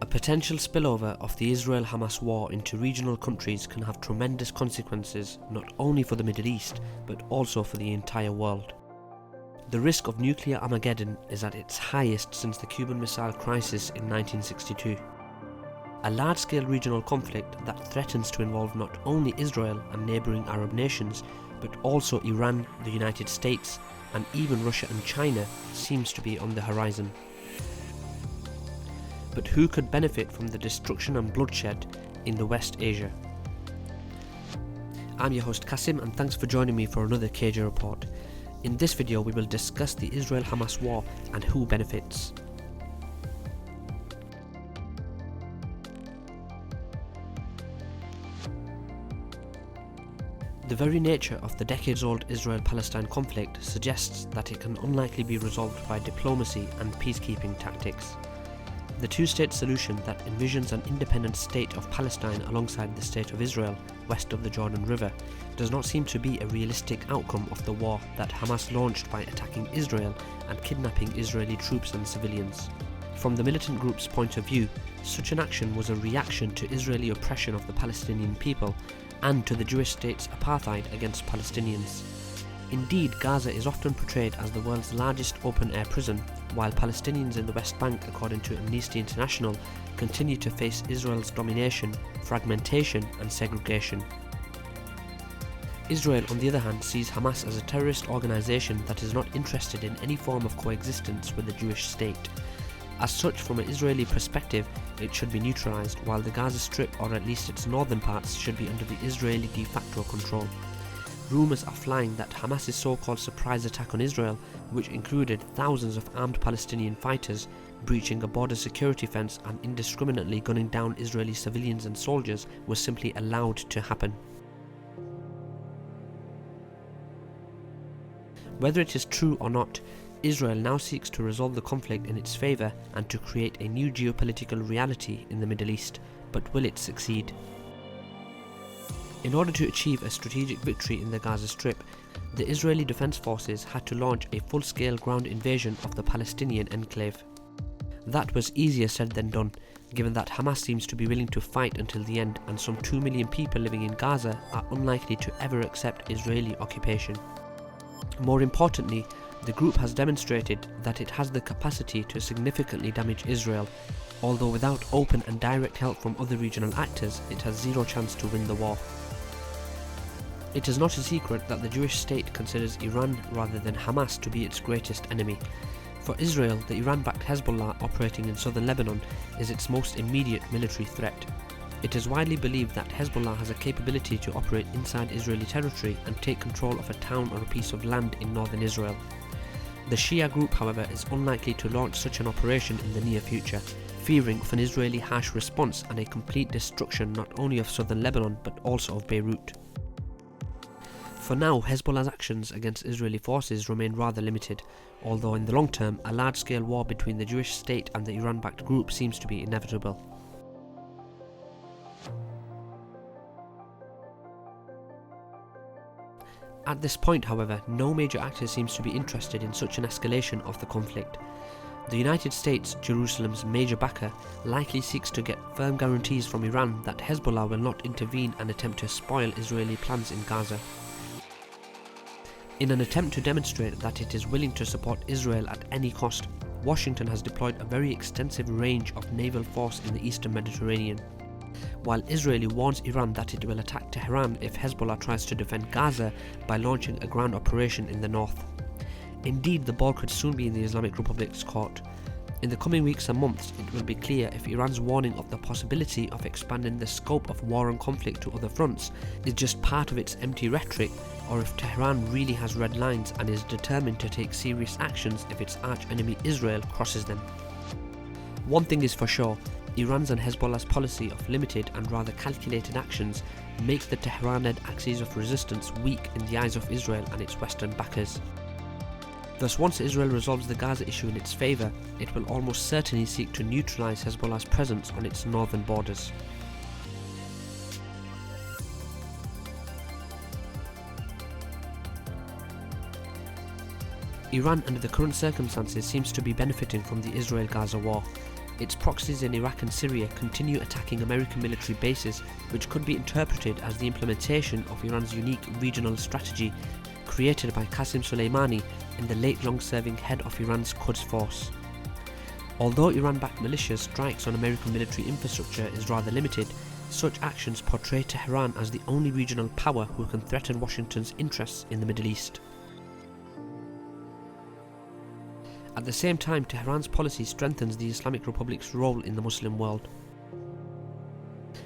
A potential spillover of the Israel Hamas war into regional countries can have tremendous consequences not only for the Middle East but also for the entire world. The risk of nuclear Armageddon is at its highest since the Cuban Missile Crisis in 1962. A large-scale regional conflict that threatens to involve not only Israel and neighbouring Arab nations but also Iran, the United States and even Russia and China seems to be on the horizon. But who could benefit from the destruction and bloodshed in the West Asia? I'm your host Kasim and thanks for joining me for another KJ report. In this video we will discuss the Israel Hamas war and who benefits. The very nature of the decades-old Israel-Palestine conflict suggests that it can unlikely be resolved by diplomacy and peacekeeping tactics. The two-state solution that envisions an independent state of Palestine alongside the state of Israel west of the Jordan River does not seem to be a realistic outcome of the war that Hamas launched by attacking Israel and kidnapping Israeli troops and civilians. From the militant group's point of view, such an action was a reaction to Israeli oppression of the Palestinian people and to the Jewish state's apartheid against Palestinians. Indeed, Gaza is often portrayed as the world's largest open-air prison, while Palestinians in the West Bank, according to Amnesty International, continue to face Israel's domination, fragmentation and segregation. Israel, on the other hand, sees Hamas as a terrorist organisation that is not interested in any form of coexistence with the Jewish state. As such, from an Israeli perspective, it should be neutralised, while the Gaza Strip, or at least its northern parts, should be under the Israeli de facto control. Rumours are flying that Hamas's so-called surprise attack on Israel, which included thousands of armed Palestinian fighters breaching a border security fence and indiscriminately gunning down Israeli civilians and soldiers, was simply allowed to happen. Whether it is true or not, Israel now seeks to resolve the conflict in its favour and to create a new geopolitical reality in the Middle East, but will it succeed? In order to achieve a strategic victory in the Gaza Strip, the Israeli Defense Forces had to launch a full-scale ground invasion of the Palestinian enclave. That was easier said than done, given that Hamas seems to be willing to fight until the end and some 2 million people living in Gaza are unlikely to ever accept Israeli occupation. More importantly, the group has demonstrated that it has the capacity to significantly damage Israel, although without open and direct help from other regional actors, it has zero chance to win the war. It is not a secret that the Jewish state considers Iran rather than Hamas to be its greatest enemy. For Israel, the Iran-backed Hezbollah operating in southern Lebanon is its most immediate military threat. It is widely believed that Hezbollah has a capability to operate inside Israeli territory and take control of a town or a piece of land in northern Israel. The Shia group, however, is unlikely to launch such an operation in the near future, fearing of an Israeli harsh response and a complete destruction not only of southern Lebanon but also of Beirut. For now, Hezbollah's actions against Israeli forces remain rather limited, although in the long term, a large-scale war between the Jewish state and the Iran-backed group seems to be inevitable. At this point, however, no major actor seems to be interested in such an escalation of the conflict. The United States, Jerusalem's major backer, likely seeks to get firm guarantees from Iran that Hezbollah will not intervene and attempt to spoil Israeli plans in Gaza. In an attempt to demonstrate that it is willing to support Israel at any cost, Washington has deployed a very extensive range of naval force in the eastern Mediterranean. While Israel warns Iran that it will attack Tehran if Hezbollah tries to defend Gaza by launching a ground operation in the north. Indeed, the ball could soon be in the Islamic Republic's court. In the coming weeks and months, it will be clear if Iran's warning of the possibility of expanding the scope of war and conflict to other fronts is just part of its empty rhetoric, or if Tehran really has red lines and is determined to take serious actions if its arch-enemy Israel crosses them. One thing is for sure, Iran's and Hezbollah's policy of limited and rather calculated actions make the Tehran-led axis of resistance weak in the eyes of Israel and its Western backers. Thus, once Israel resolves the Gaza issue in its favour, it will almost certainly seek to neutralise Hezbollah's presence on its northern borders. Iran, under the current circumstances, seems to be benefiting from the Israel-Gaza war. its proxies in Iraq and Syria continue attacking American military bases, which could be interpreted as the implementation of Iran's unique regional strategy created by Qasem Soleimani in the late long-serving head of Iran's Quds Force. Although Iran-backed militias' strikes on American military infrastructure is rather limited, such actions portray Tehran as the only regional power who can threaten Washington's interests in the Middle East. At the same time, Tehran's policy strengthens the Islamic Republic's role in the Muslim world.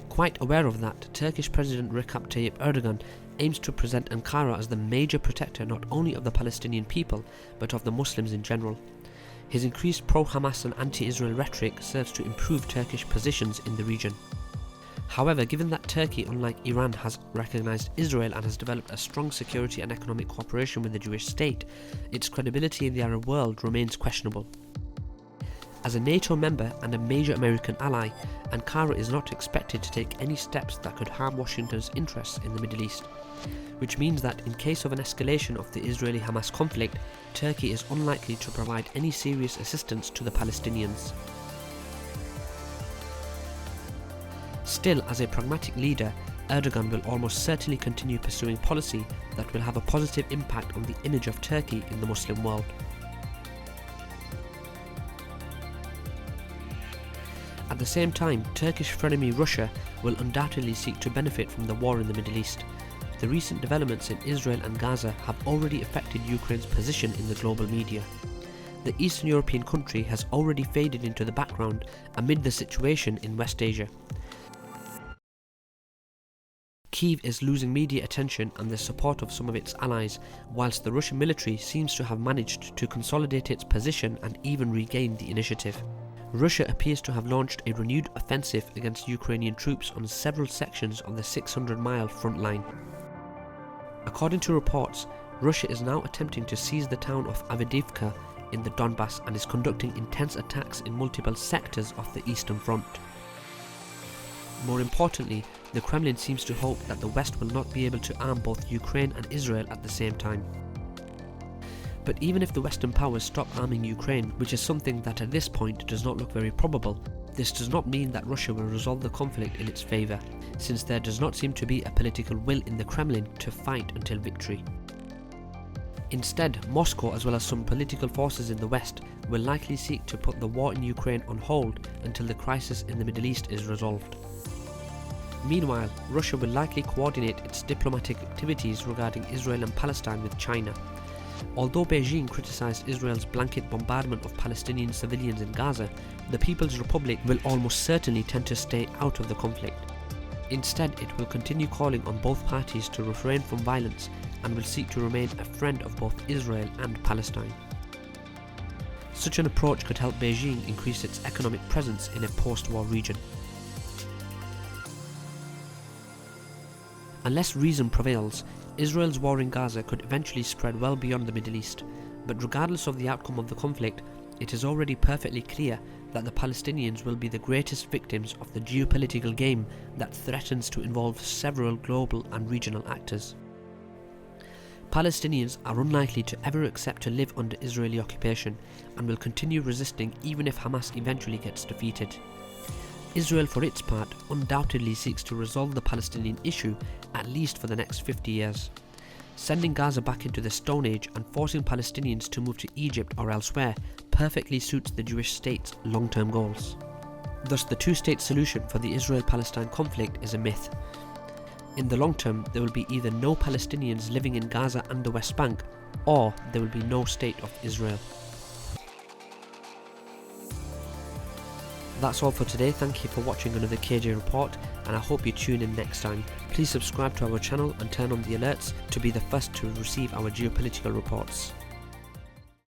Quite aware of that, Turkish President Recep Tayyip Erdogan aims to present Ankara as the major protector not only of the Palestinian people, but of the Muslims in general. His increased pro-Hamas and anti-Israel rhetoric serves to improve Turkish positions in the region. However, given that Turkey, unlike Iran, has recognized Israel and has developed a strong security and economic cooperation with the Jewish state, its credibility in the Arab world remains questionable. As a NATO member and a major American ally, Ankara is not expected to take any steps that could harm Washington's interests in the Middle East, which means that in case of an escalation of the Israeli-Hamas conflict, Turkey is unlikely to provide any serious assistance to the Palestinians. Still, as a pragmatic leader, Erdogan will almost certainly continue pursuing policy that will have a positive impact on the image of Turkey in the Muslim world. At the same time, Turkish frenemy Russia will undoubtedly seek to benefit from the war in the Middle East. The recent developments in Israel and Gaza have already affected Ukraine's position in the global media. The Eastern European country has already faded into the background amid the situation in West Asia. Kyiv is losing media attention and the support of some of its allies, whilst the Russian military seems to have managed to consolidate its position and even regain the initiative. Russia appears to have launched a renewed offensive against Ukrainian troops on several sections of the 600-mile front line. According to reports, Russia is now attempting to seize the town of Avdiivka in the Donbass and is conducting intense attacks in multiple sectors of the Eastern Front. More importantly, the Kremlin seems to hope that the West will not be able to arm both Ukraine and Israel at the same time. But even if the Western powers stop arming Ukraine, which is something that at this point does not look very probable, this does not mean that Russia will resolve the conflict in its favour, since there does not seem to be a political will in the Kremlin to fight until victory. Instead, Moscow, as well as some political forces in the West, will likely seek to put the war in Ukraine on hold until the crisis in the Middle East is resolved. Meanwhile, Russia will likely coordinate its diplomatic activities regarding Israel and Palestine with China. Although Beijing criticised Israel's blanket bombardment of Palestinian civilians in Gaza, the People's Republic will almost certainly tend to stay out of the conflict. Instead, it will continue calling on both parties to refrain from violence and will seek to remain a friend of both Israel and Palestine. Such an approach could help Beijing increase its economic presence in a post-war region. Unless reason prevails, Israel's war in Gaza could eventually spread well beyond the Middle East, but regardless of the outcome of the conflict, it is already perfectly clear that the Palestinians will be the greatest victims of the geopolitical game that threatens to involve several global and regional actors. Palestinians are unlikely to ever accept to live under Israeli occupation and will continue resisting even if Hamas eventually gets defeated. Israel, for its part, undoubtedly seeks to resolve the Palestinian issue at least for the next 50 years. Sending Gaza back into the Stone Age and forcing Palestinians to move to Egypt or elsewhere perfectly suits the Jewish state's long-term goals. Thus, the two-state solution for the Israel-Palestine conflict is a myth. In the long term, there will be either no Palestinians living in Gaza and the West Bank, or there will be no state of Israel. That's all for today. Thank you for watching another KJ Report, and I hope you tune in next time. Please subscribe to our channel and turn on the alerts to be the first to receive our geopolitical reports.